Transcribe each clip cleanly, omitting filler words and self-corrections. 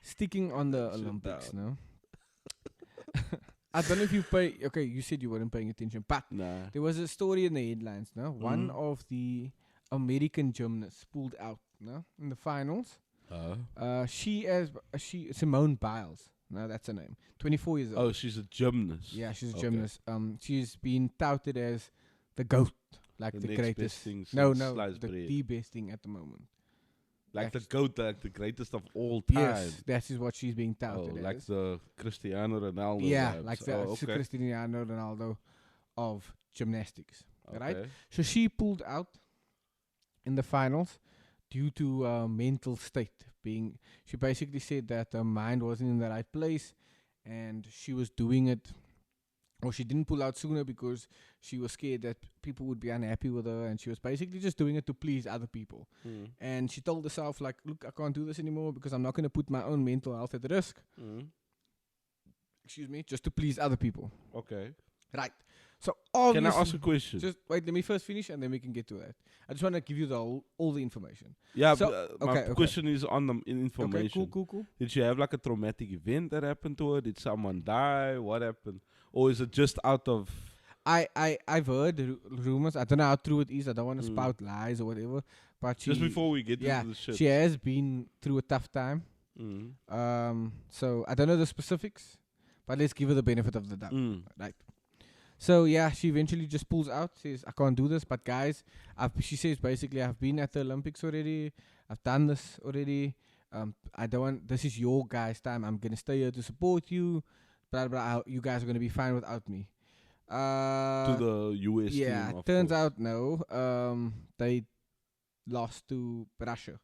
sticking on the Sit Olympics, down. no? I don't know if you pay. Okay, you said you weren't paying attention, but Nah. there was a story in the headlines. No, one of the American gymnasts pulled out. No, in the finals. She Simone Biles. No, that's her name. 24 years old. Oh, she's a gymnast. Yeah, she's a Okay. gymnast. She's been touted as the GOAT, like the next greatest. best thing No, since no, sliced the, bread. the best thing at the moment. Like the Yes. GOAT, like the greatest of all time. Yes, that is what she's being touted like as. the Cristiano Ronaldo Yeah, vibes. like the okay. Cristiano Ronaldo of gymnastics, right? Okay. So she pulled out in the finals due to mental state being. She basically said that her mind wasn't in the right place, and she was doing it, or she didn't pull out sooner because she was scared that people would be unhappy with her, and she was basically just doing it to please other people. Mm. And she told herself, like, look, I can't do this anymore because I'm not going to put my own mental health at risk. Mm. Excuse me, just to please other people. Okay. Right. So Can obviously, I ask a question? just wait. Let me first finish, and then we can get to that. I just want to give you all the information. Yeah, So- my okay, okay. question is on the information. Okay, cool. Did she have like a traumatic event that happened to her? Did someone die? What happened? Or is it just out of... I've heard rumors. I don't know how true it is. I don't want to Mm. spout lies or whatever. But Just before we get yeah, into the shit. she has been through a tough time. Mm. So I don't know the specifics, but let's give her the benefit of the doubt. Mm. Right. So yeah, she eventually just pulls out, says, I can't do this, but guys, she says basically, I've been at the Olympics already, I've done this already, I don't want, this is your guys' time, I'm gonna stay here to support you, blah blah, you guys are gonna be fine without me. To the US yeah, team, of turns course. out no, they lost to Russia.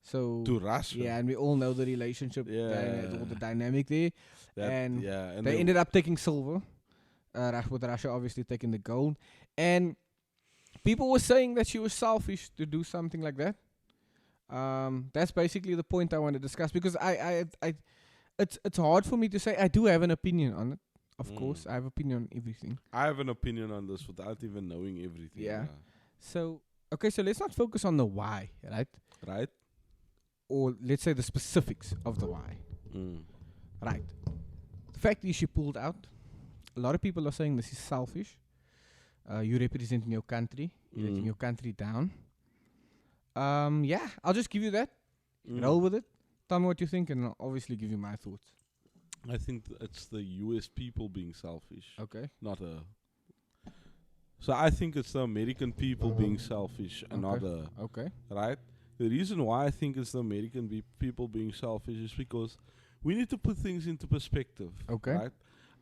So To Russia. yeah, and we all know the relationship, Yeah. all the dynamic there, and and they ended up taking silver. With Russia obviously taking the gold, and people were saying that she was selfish to do something like that. That's basically the point I want to discuss because it's hard for me to say. I do have an opinion on it, of course. I have opinion on everything. I have an opinion on this without even knowing everything. Yeah. So okay, so let's not focus on the why, right? Right? Or let's say the specifics of the why, Mm. right? The fact is she pulled out. A lot of people are saying this is selfish. You representing your country. You're letting your country down. Yeah, I'll just give you that. Roll with it. Tell me what you think, and I'll obviously give you my thoughts. I think it's the US people being selfish. Okay. Not a... So I think it's the American people being selfish and not a... Okay. Right? The reason why I think it's the American people being selfish is because we need to put things into perspective. Okay. Right?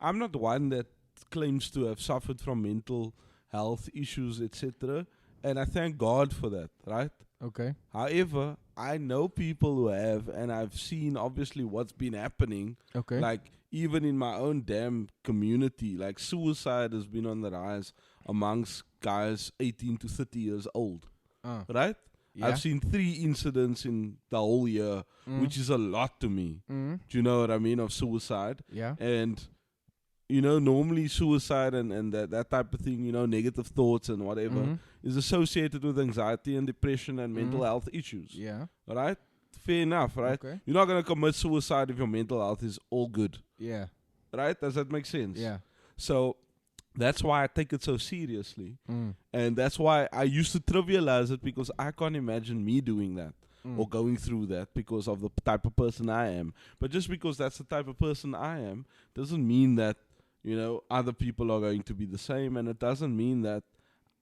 I'm not one that claims to have suffered from mental health issues, etc. And I thank God for that, right? Okay. However, I know people who have, and I've seen obviously what's been happening. Okay. Like, even in my own damn community, like, suicide has been on the rise amongst guys 18 to 30 years old, right? Yeah. I've seen 3 incidents in the whole year, which is a lot to me. Do you know what I mean, of suicide? Yeah. And, you know, normally suicide and that type of thing, you know, negative thoughts and whatever, is associated with anxiety and depression and mental health issues. Yeah. Right? Fair enough, right? Okay. You're not going to commit suicide if your mental health is all good. Yeah. Right? Does that make sense? Yeah. So that's why I take it so seriously. And that's why I used to trivialize it, because I can't imagine me doing that or going through that because of the type of person I am. But just because that's the type of person I am doesn't mean that, you know, other people are going to be the same, and it doesn't mean that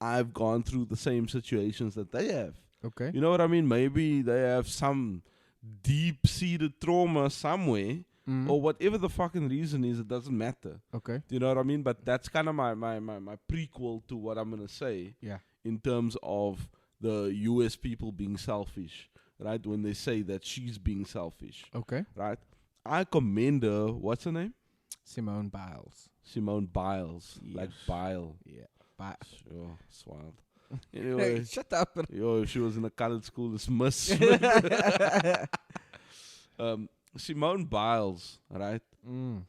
I've gone through the same situations that they have. Okay. You know what I mean? Maybe they have some deep-seated trauma somewhere, or whatever the fucking reason is, it doesn't matter. Okay. Do you know what I mean? But that's kind of my prequel to what I'm going to say in terms of the US people being selfish, right? When they say that she's being selfish, Okay. right? I commend her. What's her name? Simone Biles. Simone Biles. Yes. Like bile. Yeah. Sure, it's wild. Anyway, Shut up. yo, she was in a colored school. It's Miss. Simone Biles, right?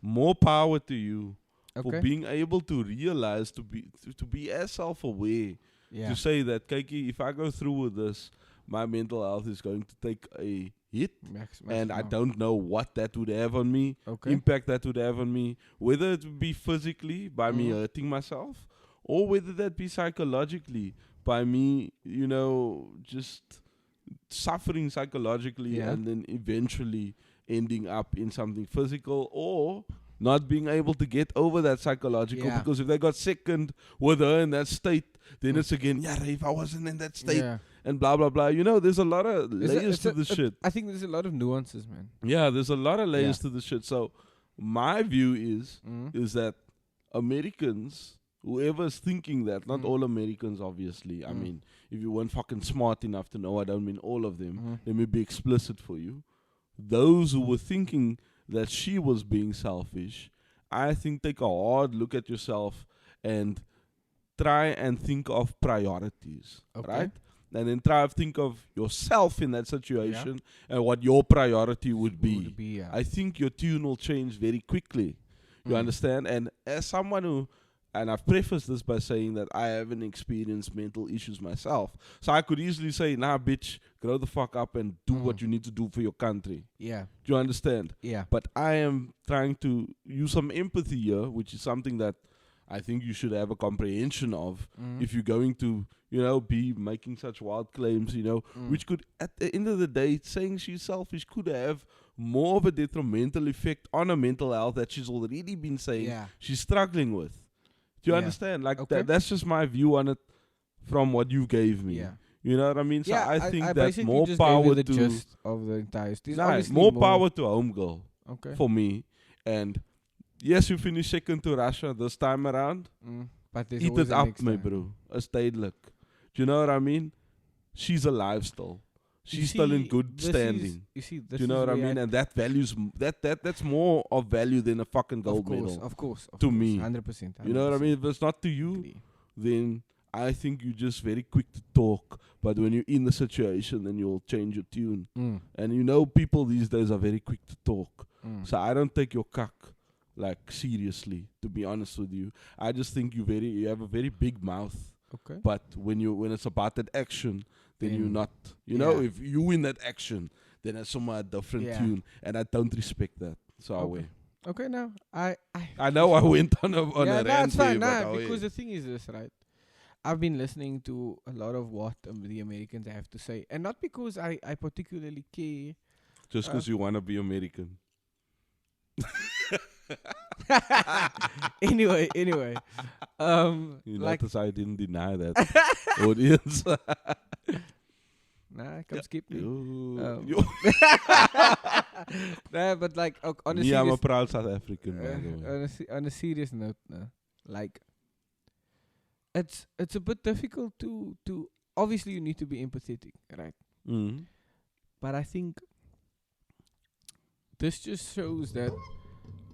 More power to you for Okay. being able to realize, to be as self-aware, Yeah. to say that, Keiki, if I go through with this, my mental health is going to take a hit, and I maximum. don't know what that would have on me, Okay. impact that would have on me, whether it would be physically by me Mhm. hurting myself, or whether that be psychologically by me, just suffering psychologically Yeah. and then eventually ending up in something physical, or not being able to get over that psychological, Yeah. because if they got second with her in that state, then Mm. it's again, yeah, if I wasn't in that state, Yeah. and blah blah blah. There's a lot of It's a- layers it's to a- this it- shit. I think there's a lot of nuances, man. Yeah, there's a lot of layers Yeah. to this shit. So my view is Mm. is that Americans, whoever's thinking that, not Mm. all Americans, obviously. I Mm. mean, if you weren't fucking smart enough to know, I don't mean all of them. Mhm. Let me be explicit for you. Those who were thinking that she was being selfish, I think take a hard look at yourself and try and think of priorities, Okay. right? And then try to think of yourself in that situation and what your priority would be. Would be, I think your tune will change very quickly. You Mm. understand? And as someone who, and I've prefaced this by saying that I haven't experienced mental issues myself. So I could easily say, nah, bitch, grow the fuck up and do what you need to do for your country. Yeah. Do you understand? Yeah. But I am trying to use some empathy here, which is something that I think you should have a comprehension of Mm. if you're going to, be making such wild claims, Mm. which could, at the end of the day, saying she's selfish could have more of a detrimental effect on her mental health that she's already been saying Yeah. she's struggling with. Do you Yeah. understand? Like, Okay. that's just my view on it from what you gave me. Yeah. You know what I mean? So Yeah, I think that basically more just gave power you the to... gist of the entire. There's Nah, obviously more power to home girl Okay. for me. And yes, you finished second to Russia this time around. But there's Eat always it a up, next my time. bro. It's tijdelijk. Do you know what I mean? She's alive still. You She's still in see, good this is- standing. You see, Do this you know is what I where mean? And that values that's more of value than a fucking gold medal. Of course. To me. 100%. You know what I mean? If it's not to you, then I think you're just very quick to talk. But when you're in the situation, then you'll change your tune. And people these days are very quick to talk. So I don't take your cuck like seriously, to be honest with you. I just think you have a very big mouth. Okay. But when it's about that action, then you're Then- not. If you win that action, then it's somewhat different tune, and I don't respect that. So I Okay. win. Okay, now I know I went on a yeah, rant that's fine. there, but Nah, I because win. the thing is this, right? I've been listening to a lot of what the Americans have to say, and not because I particularly care. Just because you want to be American. anyway, Notice I didn't deny that. Audience. nah, come skip me. Yo. Nah, but like on a Me, I'm a serious, proud South African, by the way. on a serious note, like it's a bit difficult to obviously you need to be empathetic, right? Mm. But I think this just shows that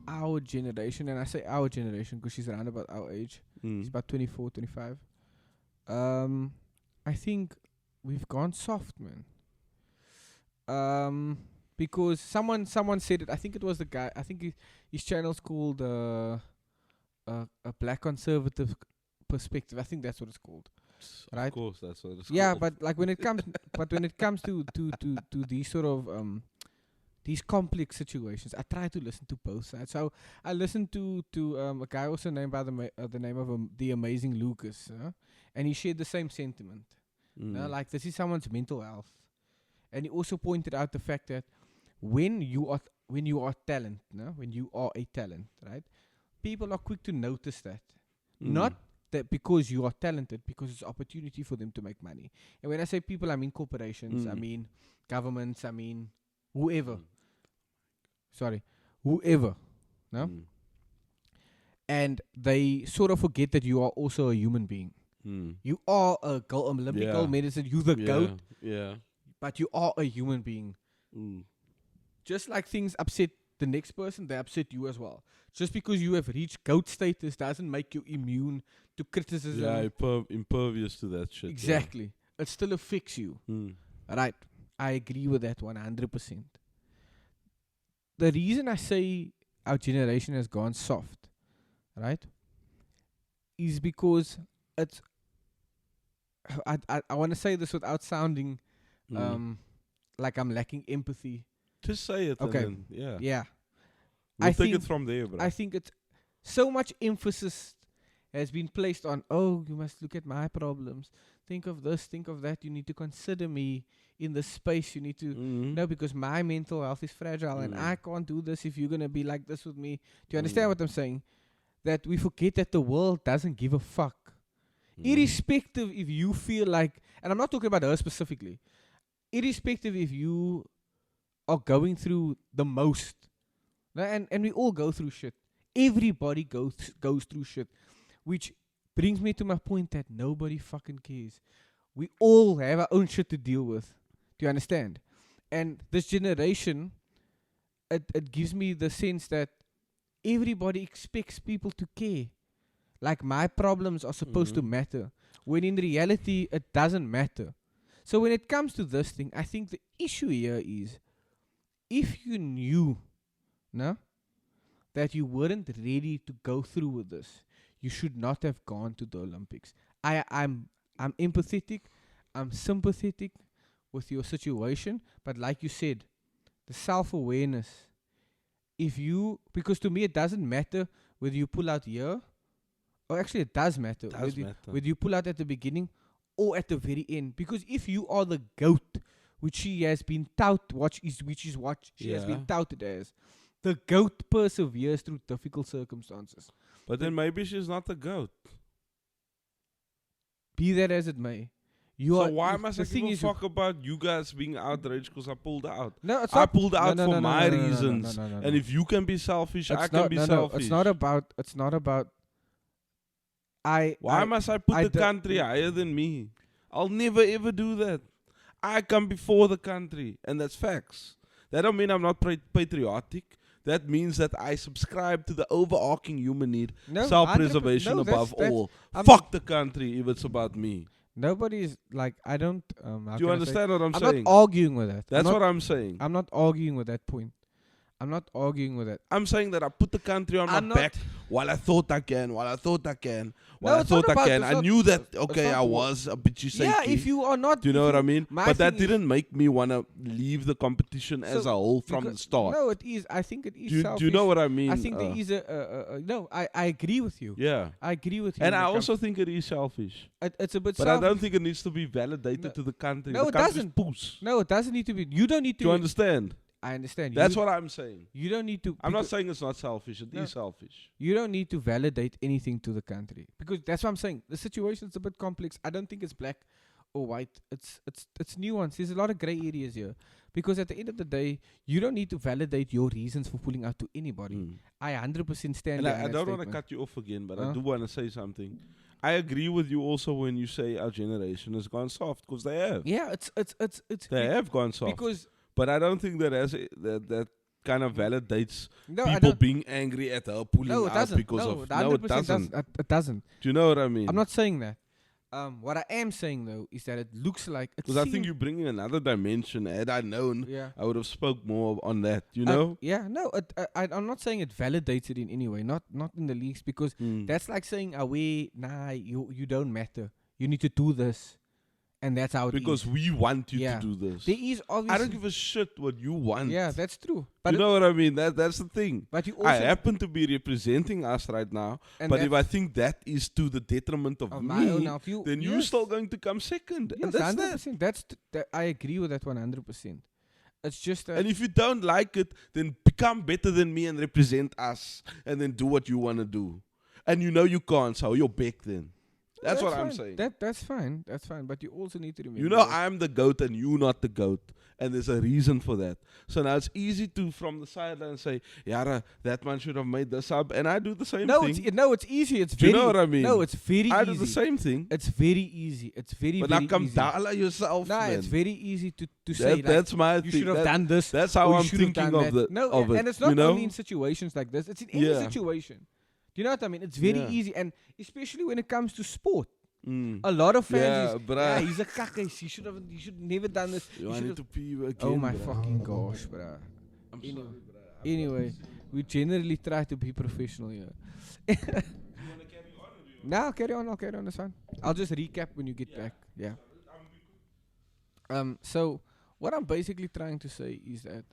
our generation, and I say our generation because she's around about our age, she's about 24, 25. I think we've gone soft, man. Because someone said it. I think it was the guy. I think his channel's called a Black Conservative Perspective. I think that's what it's called. Right? Of course, that's what it's Yeah, called. but like when it comes, to these sort of these complex situations, I try to listen to both sides. So I listened to a guy also named by the name of the Amazing Lucas, and he shared the same sentiment. Like this is someone's mental health, and he also pointed out the fact that when you are talent, when you are a talent, right? People are quick to notice that, not that because you are talented, because it's opportunity for them to make money. And when I say people, I mean corporations, I mean governments, I mean whoever. Sorry, whoever, no? And they sort of forget that you are also a human being. You are a Olympic gold medalist, you're the GOAT, but you are a human being. Just like things upset the next person, they upset you as well. Just because you have reached GOAT status doesn't make you immune to criticism. Yeah, impervious to that shit. Exactly. It still affects you. Right. I agree with that 100%. The reason I say our generation has gone soft, right, is because it's... I want to say this without sounding like I'm lacking empathy. Just say it. Okay. And then, Yeah. we'll I take it think from there, bro. I think it's so much emphasis has been placed on, oh, you must look at my problems. Think of this, think of that. You need to consider me in this space. You need to no, because my mental health is fragile and I can't do this if you're gonna be like this with me. Do you understand what I'm saying? That we forget that the world doesn't give a fuck. Irrespective if you feel like, and I'm not talking about her specifically, irrespective if you are going through the most, and we all go through shit. Everybody goes through shit, which brings me to my point that nobody fucking cares. We all have our own shit to deal with. Do you understand? And this generation, it gives me the sense that everybody expects people to care. Like my problems are supposed to matter, when in reality it doesn't matter. So when it comes to this thing, I think the issue here is, if you knew, no, that you weren't ready to go through with this, you should not have gone to the Olympics. I'm empathetic, I'm sympathetic with your situation, but like you said, the self-awareness. Because to me it doesn't matter whether you pull out here, or actually it does matter. Whether you pull out at the beginning or at the very end. Because if you are the GOAT, which she has been which is what she has been touted as, the GOAT perseveres through difficult circumstances. But then maybe she's not the GOAT. Be that as it may. So why must I give a fuck about you guys being outraged because I pulled out? No, it's I not. pulled out for my no, reasons. no. And if you can be selfish, I It's can not- be no, selfish. It's not about. Why must I put the country higher than me? I'll never ever do that. I come before the country, and that's facts. That don't mean I'm not patriotic. That means that I subscribe to the overarching human need, No, self-preservation 100%. No, above that's- all. I'm- Fuck the country if it's about me. Nobody's like, I don't. Do you understand what I'm I'm saying? not arguing with that. That's what I'm saying. I'm not arguing with that point. I'm not arguing with that. I'm saying that I put the country on I'm my not- back while I thought I can, while I thought I can, No, while I it's not thought I about- can. it's I not- knew that, it's okay, not I what- was a bitchy shaky. Yeah, if you are not. Do you know what I mean? my But that thing is- didn't make me want to leave the competition as a whole from the start. No, it is. I think it is Do selfish. you know what I mean? I think there is a no. I agree with you. Yeah. I agree with you. And when I it comes- also think it is selfish. it's a bit. But I don't think it needs to be validated No. to the country. No, the it country's doesn't. Poos. No, it doesn't need to be. You don't need to. Do you understand? I understand. That's you, what I'm saying. You don't need to. I'm not because saying it's not selfish. It is selfish. You don't need to validate anything to the country, because that's what I'm saying. The situation's a bit complex. I don't think it's black or white. It's nuanced. There's a lot of gray areas here, because at the end of the day, you don't need to validate your reasons for pulling out to anybody. I 100% stand. And behind I that don't want to statement. cut you off again, but I do want to say something. I agree with you also when you say our generation has gone soft, because they have. Yeah, it's They have gone soft. because But I don't think that that kind of validates no, I people don't- being angry at her pulling no, it out doesn't. because no, of the no, it 100% doesn't. It doesn't. Do you know what I mean? I'm not saying that. What I am saying though is that it looks like Because I think you're bringing another dimension. Had I known, Yeah. I would have spoke more on that. You know? Yeah. No. I'm not saying it validates it in any way. Not in the least, because that's like saying, nah, you don't matter. You need to do this, and that's how it Because is. we want you Yeah. to do this. There is obviously. I don't give a shit what you want. Yeah, that's true. You know what I mean? That's the thing. But you also. I happen to be representing us right now, And but if I that's- think that is to the detriment of my own me, health, then you're yes. still going to come second. Yes, and that's that. 100%. That. I agree with that 100%. It's just that. And if you don't like it, then become better than me and represent us, and then do what you want to do. And you know you can't, so you're back then. That's what I'm fine. saying. That's fine. That's fine. But you also need to remember. You know that- I'm the GOAT and you not the GOAT. And there's a reason for that. So now it's easy to, from the sideline, say, Yara, that man should have made this up. And I do the same No, thing. it's easy. It's Do you very. know what I mean? No, it's very I easy. do the same thing. It's very easy. It's very, But very now come easy. dollar yourself, Nah, man. it's very easy to say like, That's my you thing. should have That- done this. That's how or you I'm should have thinking done of that. the No, of it. and it's not you know? only in situations like this. It's in any Yeah. situation. Do you know what I mean? It's very Yeah. easy, and especially when it comes to sport. Mm. A lot of fans Yeah, is, bruh. he's a kakkes. He should never done this. Yo, He I should need have- to pee again. Oh my bruh. fucking gosh, bruh. I'm Anyway. sorry, bruh. Anyway, we generally try to be professional here. You want to carry on or do you? Nah, carry on. I'll carry on. That's fine. I'll just recap when you get back. Yeah. So what I'm basically trying to say is that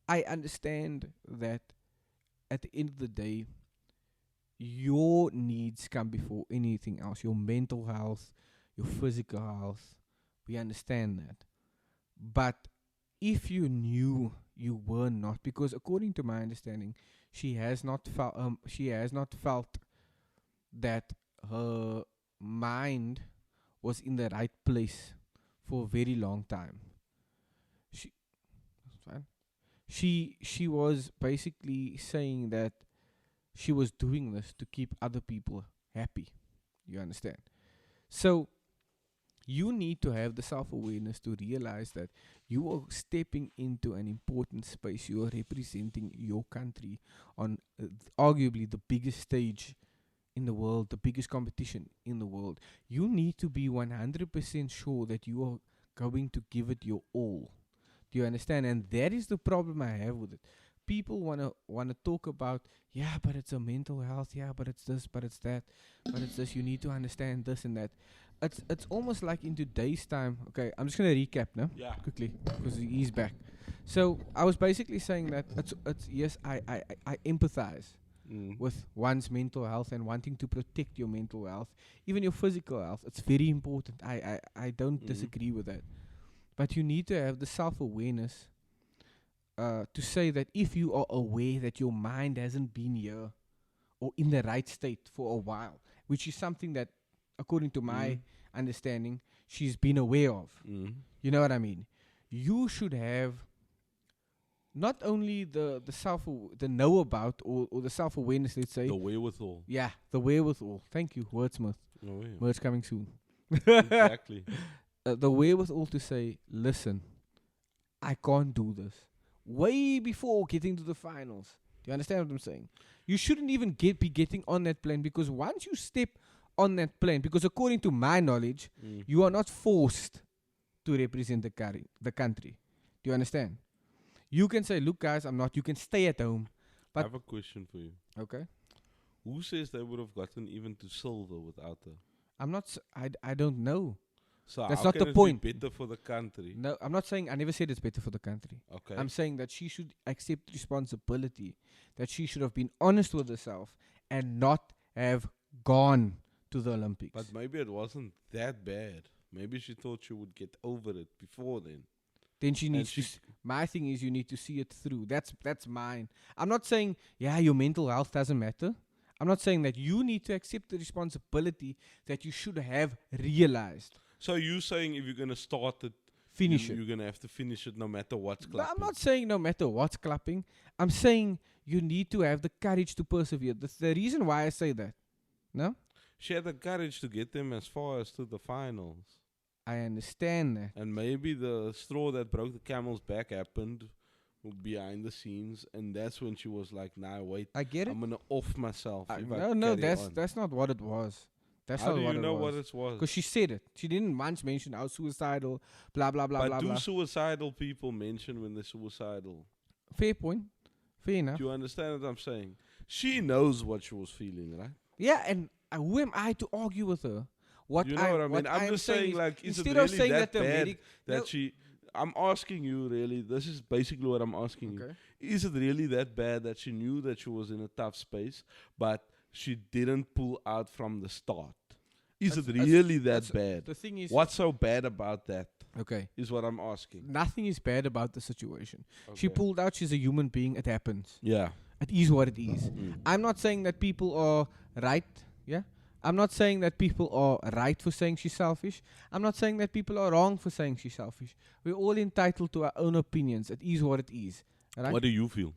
I understand that at the end of the day, your needs come before anything else. Your mental health, your physical health. We understand that. But if you knew you were not, because according to my understanding, she has not felt that her mind was in the right place for a very long time. She that's fine. She was basically saying that she was doing this to keep other people happy. You understand? So you need to have the self awareness to realize that you are stepping into an important space. You are representing your country on arguably the biggest stage in the world, the biggest competition in the world. You need to be 100% sure that you are going to give it your all. Do you understand? And that is the problem I have with it. People wanna talk about, yeah, but it's a mental health, yeah, but it's this, but it's that, but it's this. You need to understand this and that. It's almost like in today's time. Okay, I'm just gonna recap now Yeah. quickly because he's back. So I was basically saying that it's yes, I empathize with one's mental health and wanting to protect your mental health, even your physical health. It's very important. I don't disagree with that. But you need to have the self awareness to say that if you are aware that your mind hasn't been here or in the right state for a while, which is something that, according to my understanding, she's been aware of. You know what I mean? You should have not only the know about or the self awareness, let's say. The wherewithal. Yeah, the wherewithal. Thank you, wordsmith. Oh, yeah. Words coming soon. Exactly. The wherewithal to say, listen, I can't do this. Way before getting to the finals. Do you understand what I'm saying? You shouldn't even be getting on that plane, because once you step on that plane, because according to my knowledge, you are not forced to represent the country. Do you understand? You can say, look guys, I'm not. You can stay at home. I But have a question for you. okay. Who says they would have gotten even to silver without her? I'm not I don't know. So That's how not can the it point. be better for the country? No, I'm not saying, I never said it's better for the country. Okay. I'm saying that she should accept responsibility, that she should have been honest with herself and not have gone to the Olympics. But maybe it wasn't that bad. Maybe she thought she would get over it before then. Then she needs to. My thing is, you need to see it through. That's mine. I'm not saying, yeah, your mental health doesn't matter. I'm not saying that. You need to accept the responsibility that you should have realized. So you saying if you're gonna start it, Finish it. you're gonna have to finish it no matter what's No, clapping. I'm not saying no matter what's clapping. I'm saying you need to have the courage to persevere. That's the reason why I say that. No? She had the courage to get them as far as to the finals. I understand that. And maybe the straw that broke the camel's back happened behind the scenes, and that's when she was like, "Nah, wait, I get it. I'm gonna off myself." No, that's not what it was. That's How not do what you it know was. what it was? Because she said it. She didn't once mention how suicidal, blah, blah, blah, But blah, do blah. suicidal people mention when they're suicidal? Fair point. Fair enough. Do you understand what I'm saying? She knows what she was feeling, right? Yeah, and who am I to argue with her? What You know what I mean? I'm am just saying, is, like, is it instead of really saying that the bad medic, that no, she... I'm asking you, really, this is basically what I'm asking you. okay. Is it really that bad that she knew that she was in a tough space, but she didn't pull out from the start? Is it really that bad? The thing is, What's so bad about that? Okay, Is what I'm asking. nothing is bad about the situation. She Okay. pulled out. She's a human being. It happens. Yeah. It is what it is. I'm not saying that people are right. Yeah. I'm not saying that people are right for saying she's selfish. I'm not saying that people are wrong for saying she's selfish. We're all entitled to our own opinions. It is what it is. Right? What do you feel?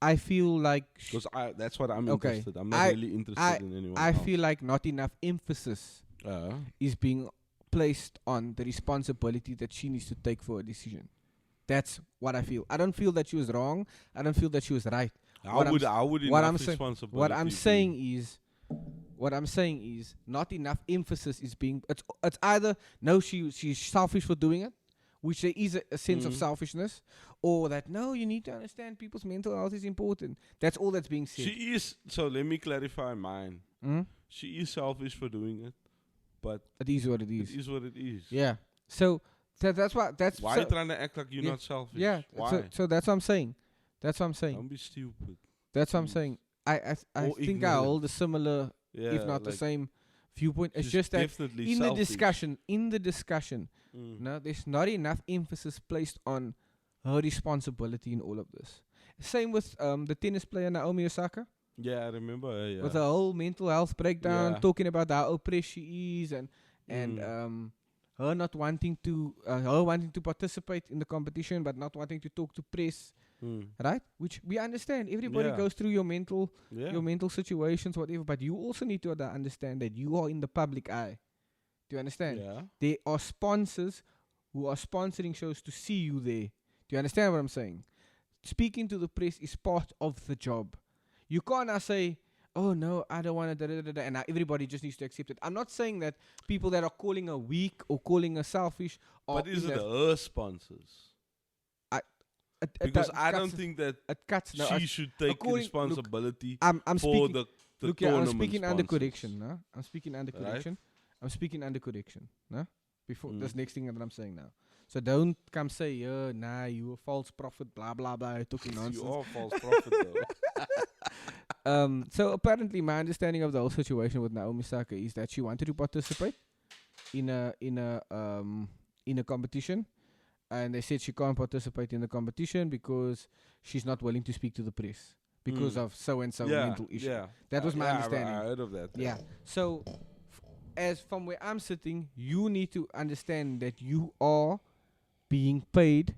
I feel like Because that's what I'm Okay. interested. I'm not really interested in anyone I else. feel like not enough emphasis is being placed on the responsibility that she needs to take for a decision. That's what I feel. I don't feel that she was wrong. I don't feel that she was right. How would what enough I'm saying- responsibility What I'm be? saying is not enough emphasis is being. It's either no, she's selfish for doing it, which there is a sense of selfishness, or that no, you need to understand people's mental health is important. That's all that's being said. She is, so let me clarify mine. Mm? She is selfish for doing it, but It is what it is. it is what it is. Yeah. So that's why that's Why are you trying to act like you're yeah, not selfish? yeah. Why? So that's what I'm saying. That's what I'm saying. Don't be stupid. That's what I'm Please. saying. I Or think I ignorant. hold a similar, Yeah, if not the like, same, viewpoint. It's she's just that definitely in the selfish. discussion, no, there's not enough emphasis placed on her responsibility in all of this. Same with the tennis player Naomi Osaka, Yeah, I remember. with the whole mental health breakdown, Yeah. talking about how oppressed she is, and her not wanting to her wanting to participate in the competition but not wanting to talk to press, right? Which we understand. Everybody Yeah. goes through your mental Yeah. your mental situations, whatever. But you also need to understand that you are in the public eye. Do you understand? Yeah. There are sponsors who are sponsoring shows to see you there. Do you understand what I'm saying? Speaking to the press is part of the job. You can't now say, "Oh no, I don't want to," and now everybody just needs to accept it. I'm not saying that people that are calling her weak or calling her selfish are. But is in it that her sponsors? Because I don't think that it cuts. No, she should take according- responsibility I'm for speaking. the Look, yeah, I'm tournament speaking under sponsors. correction. No, I'm speaking under Right. correction. I'm speaking under correction. No, before this Mm. next thing that I'm saying now. So don't come say, nah, you a false prophet, blah blah blah, you're talking You nonsense. are a false prophet, though. So apparently, my understanding of the whole situation with Naomi Osaka is that she wanted to participate in a competition, and they said she can't participate in the competition because she's not willing to speak to the press because of so and so mental issue. Yeah. That was my yeah, understanding. I heard of that. Yeah. So, as from where I'm sitting, you need to understand that you are being paid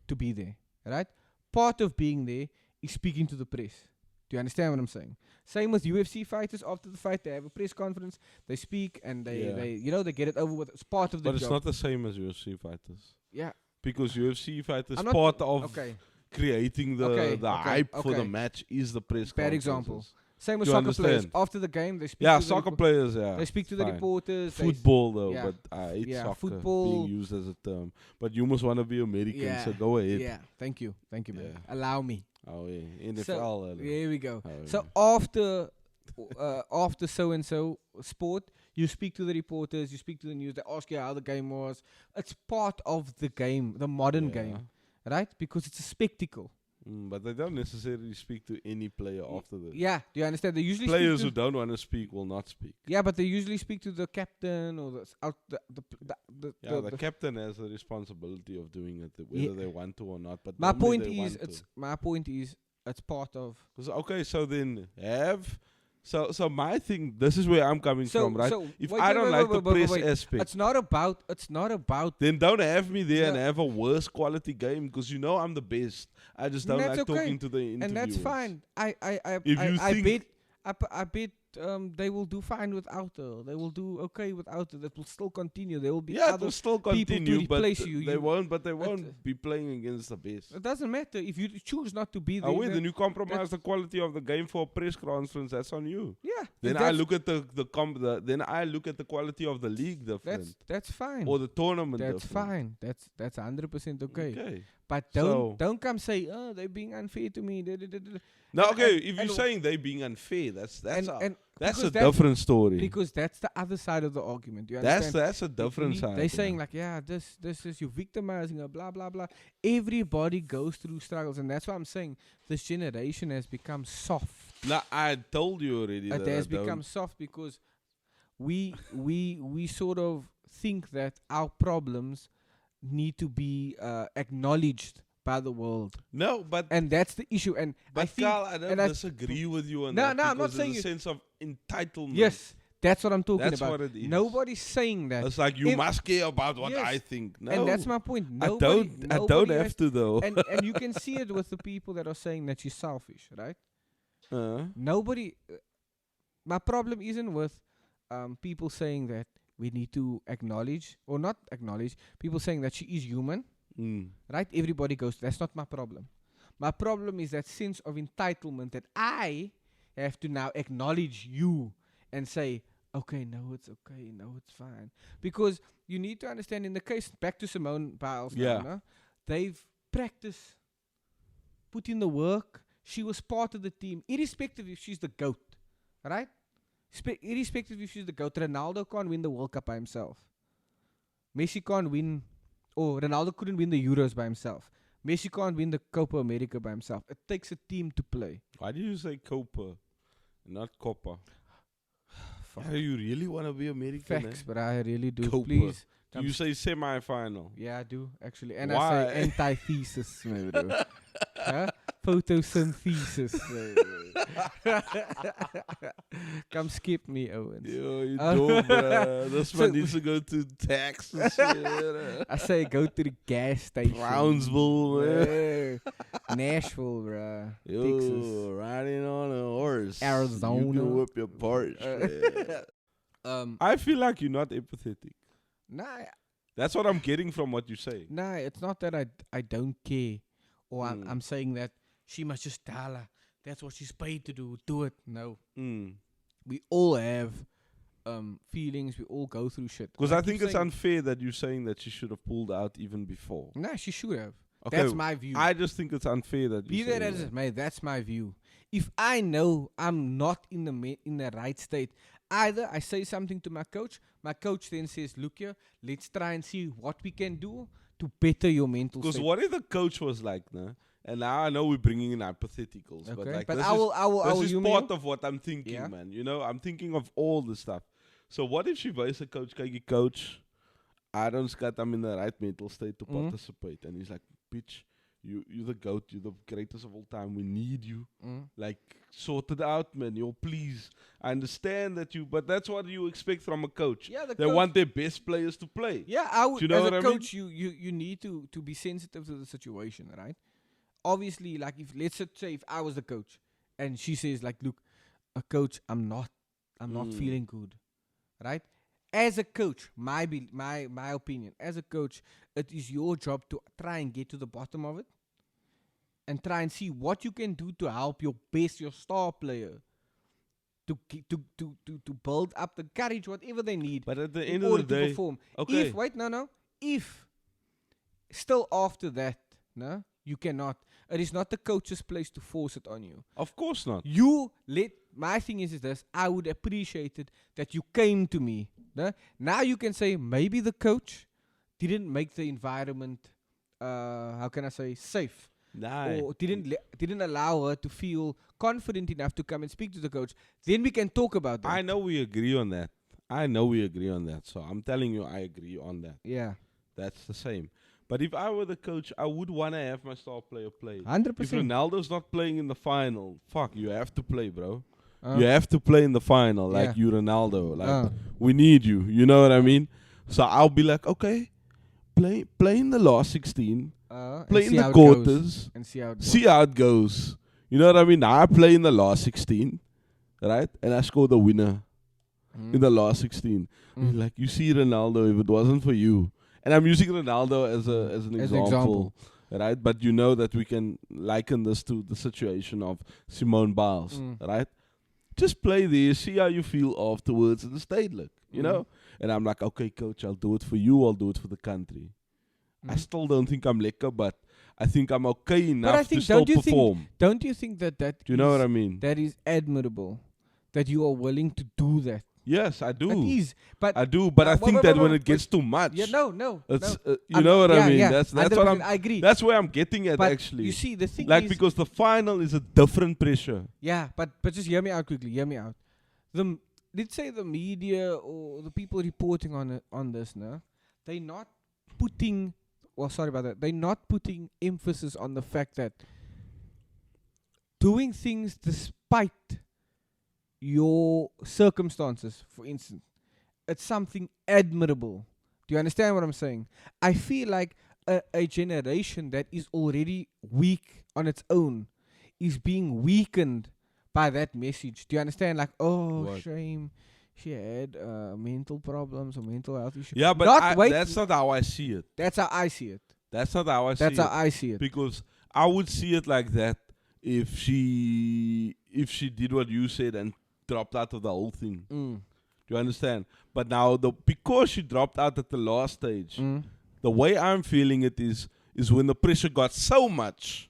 to be there, right? Part of being there is speaking to the press. Do you understand what I'm saying? Same with UFC fighters. After the fight, they have a press conference. They speak and they get it over with. It's part of the But job. it's not the same as UFC fighters. Yeah. Because UFC fighters, I'm not- part of Okay. creating the hype for the okay. match is the press Bad conferences. example. Same with You soccer players. understand? After the game, they speak Yeah, to the soccer players, yeah. They speak to the fine. reporters. they Football, though, yeah. but I hate Yeah, soccer football. being used as a term. But you must want to be American, Yeah. so go ahead. Yeah, thank you, man. Yeah. Allow me. Oh, yeah. NFL. So, here we go. Oh, So yeah. after so and so sport, you speak to the reporters, you speak to the news. They ask you how the game was. It's part of the game, the modern game, right? Because it's a spectacle. But they don't necessarily speak to any player after this. Yeah, do you understand? They usually Players who speak to don't want to speak will not speak. yeah, but they usually speak to the captain or The captain has the responsibility of doing it, whether they want to or not. But my normally point they is want to. it's part of. Okay, so then so my thing. This is where I'm coming from, right? So If wait, I wait, don't wait, like wait, the wait, wait, press wait. aspect, It's not about. then don't have me there and No. have a worse quality game because you know I'm the best. I just don't That's like okay. talking to the interviewers. And that's fine. If you think- I bet they will do fine without her. They will do okay without her. That will still continue. There will be Yeah, other they'll still people to continue, but replace you. they You- won't. But they won't be playing against the best. It doesn't matter if you choose not to be there. Oh wait, then you compromise the quality of the game for a press conference. That's on you. yeah. Then if I that's- look at then I look at the quality of the league different That's fine. or the tournament That's different. fine. That's 100% okay. Okay. But don't come say, oh, they're being unfair to me. No, And- okay. and- If you're and- saying they being unfair, that's and that's because a different story. Because that's the other side of the argument. You understand? That's a different side. They're saying like, yeah, this is you victimizing her, blah blah blah. Everybody goes through struggles, and that's why I'm saying this generation has become soft. No, I told you already. It that has I don't- become soft because we sort of think that our problems need to be acknowledged by the world, No, but and that's the issue. And but I think, Carl, I don't and I- disagree with you on No, that. no, I'm not because saying there's a you- sense of entitlement. yes, that's what I'm talking That's about. what it is. Nobody's saying that. It's like you If- must care about what Yes. I think. No, And that's my point. I Nobody, don't. I don't nobody have has- to though. and you can see it with the people that are saying that she's selfish, right? Nobody. My problem isn't with people saying that we need to acknowledge or not acknowledge. People saying that she is human, right? Everybody goes. That's not my problem. My problem is that sense of entitlement that I have to now acknowledge you and say, okay, no, it's okay, no, it's fine. Because you need to understand, in the case, back to Simone Biles, Yeah. now, they've practiced, put in the work. She was part of the team, irrespective if she's the GOAT, right? Irrespective if she's the GOAT, Ronaldo can't win the World Cup by himself. Messi can't win, or Ronaldo couldn't win the Euros by himself. Messi can't win the Copa America by himself. It takes a team to play. Why do you say Copa, not Copa? Fuck. Yeah, you really want to be American? Facts, but I really do. Copa. Please. Do you say semi-final? Yeah, I do, actually. And Why? I say antithesis, my bro. Huh? Photosynthesis. Come skip me, Owens. Yo, you dumb, bruh. This man needs to go to tax and shit. I say go to the gas station. Brownsville, man. Yeah. Nashville, bruh. Yo, Texas. riding on a horse. Arizona. You can whip your parts. I feel like you're not empathetic. Nah, That's what I'm getting from what you say. nah, it's not that I don't care. Or I'm saying that she must just tell her. That's what she's paid to do. Do it. No. We all have feelings. We all go through shit. Because I think it's unfair that you're saying that she should have pulled out even before. Nah, she should have. Okay, That's my view. I just think it's unfair that Be you that as it may, that's my view. If I know I'm not in the right state, either I say something to my coach then says, look here, let's try and see what we can do to better your mental state. Because what if the coach was like, nah? And now I know we're bringing in hypotheticals, but Okay, like but this I will is humor part you. of what I'm thinking, Yeah. man. You know, I'm thinking of all the stuff. So what if she buys a coach, kykie coach, I don't skat, I'm in the right mental state to participate. And he's like, bitch, you're the GOAT, you're the greatest of all time. We need you. Like, sort it out, man. Yo, please. I understand that but that's what you expect from a coach. Yeah, They want their best players to play. Yeah, I would. Do you know as what a I mean? coach, you need to be sensitive to the situation, right? Obviously, like if let's say if I was the coach and she says like, look, a coach, I'm not feeling good, right? As a coach, my opinion, as a coach, it is your job to try and get to the bottom of it and try and see what you can do to help your star player to build up the courage, whatever they need. But at the in end of order the to day, perform. okay. If still after that, no, you cannot. It is not the coach's place to force it on you. Of course not. My thing is this, I would appreciate it that you came to me. No? Now you can say maybe the coach didn't make the environment, how can I say, safe. Nah. Or didn't allow her to feel confident enough to come and speak to the coach. Then we can talk about that. I know we agree on that. So I'm telling you, I agree on that. Yeah. That's the same. But if I were the coach, I would want to have my star player play. 100%. If Ronaldo's not playing in the final, you have to play, bro. You have to play in the final, like you Ronaldo. Like we need you. You know what I mean? So I'll be like, okay, play in the last 16, play in the quarters, and see how it goes. You know what I mean? Now I play in the last 16, right? And I score the winner in the last 16. Like, you see Ronaldo, if it wasn't for you. And I'm using Ronaldo as an example, right? But you know that we can liken this to the situation of Simone Biles, right? Just play there, see how you feel afterwards in the state, look, you know? And I'm like, okay, coach, I'll do it for you, I'll do it for the country. I still don't think I'm lekker, but I think I'm okay enough to still perform. Don't you think that Do you know what I mean? That is admirable, that you are willing to do that. Yes, I do. It is, but I do, but I think that when it gets too much, it's you know what I mean. That's what I agree. That's where I'm getting at, but actually. You see, the thing like is, because the final is a different pressure. Yeah, but just hear me out quickly. Hear me out. Let's say the media or the people reporting on this, no, they're not putting. Well, sorry about that. They're not putting emphasis on the fact that doing things despite your circumstances, for instance, it's something admirable. Do you understand what I'm saying? I feel like a generation that is already weak on its own is being weakened by that message. Do you understand? Like, shame, she had mental problems or mental health issues. Yeah, but that's not how I see it. That's how I see it. That's not how I see it. That's how I see it. Because I would see it like that if she did what you said and dropped out of the whole thing. Do you understand? But now because she dropped out at the last stage, the way I'm feeling it is when the pressure got so much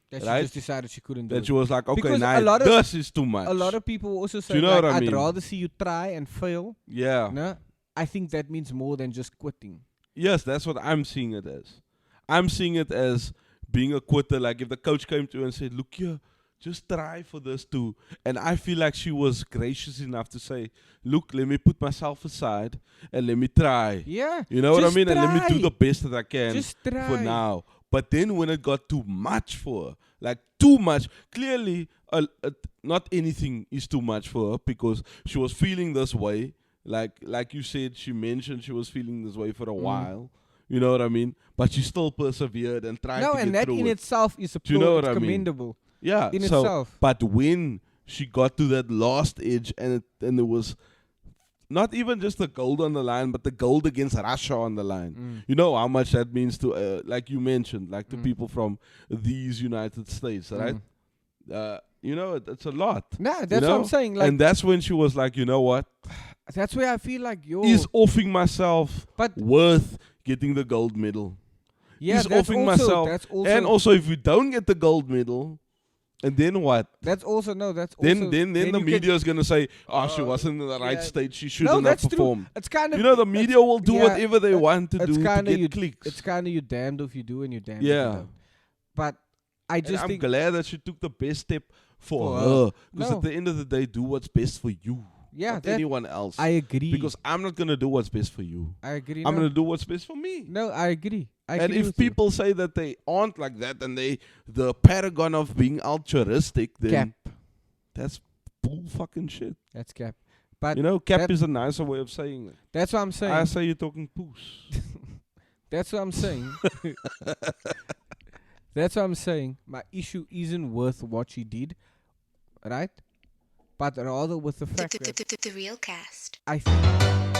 that she just decided she couldn't do it. That she was like, okay, because now this is too much. A lot of people also say, you know I'd rather see you try and fail. Yeah. No? I think that means more than just quitting. Yes, that's what I'm seeing it as. I'm seeing it as being a quitter. Like if the coach came to her and said, "Look here, just try for this too," and I feel like she was gracious enough to say, "Look, let me put myself aside and let me try." Yeah. You know what I just mean? And let me do try. the best that I can Just try. for now. But then when it got too much for her, like too much, clearly not anything is too much for her because she was feeling this way. Like you said, she mentioned she was feeling this way for a while. You know what I mean? But she still persevered and tried No, to and get that through in it. itself is Do you know what it's I mean? commendable. Yeah. In so, itself. But when she got to that last edge and there was not even just the gold on the line, but the gold against Russia on the line. You know how much that means to, like you mentioned, like to people from these United States, right? You know, it's a lot. Nah, that's what I'm saying. Like, and that's when she was like, you know what? that's where I feel like Is offing myself But worth getting the gold medal? yeah, Is that's offing also, myself. that's also, And also, if you don't get the gold medal, and then what? that's also that's Then also the you media is gonna say, "Oh, she wasn't in the right yeah. state. She No, shouldn't have that's true. performed." It's kind of, You know, the media will do whatever they want to it's do to kinda get clicks. It's kind of you damned if you do and you damned if Yeah. you don't. But I And just I'm think glad that she took the best step for For her. Because No. at the end of the day, do what's best for you. yeah, Not that anyone else. I agree. Because I'm not gonna do what's best for you. I agree. I'm no. gonna do what's best for me. No, I agree. I And agree if with you. people say that they aren't like that and they the paragon of being altruistic, then Cap, that's bull fucking shit. that's cap. But You know, cap that- is a nicer way of saying it. that's what I'm saying. I say you're talking poos. That's what I'm saying. That's what I'm saying. My issue isn't worth what she did, right? But rather with the fact that The Realcast. I think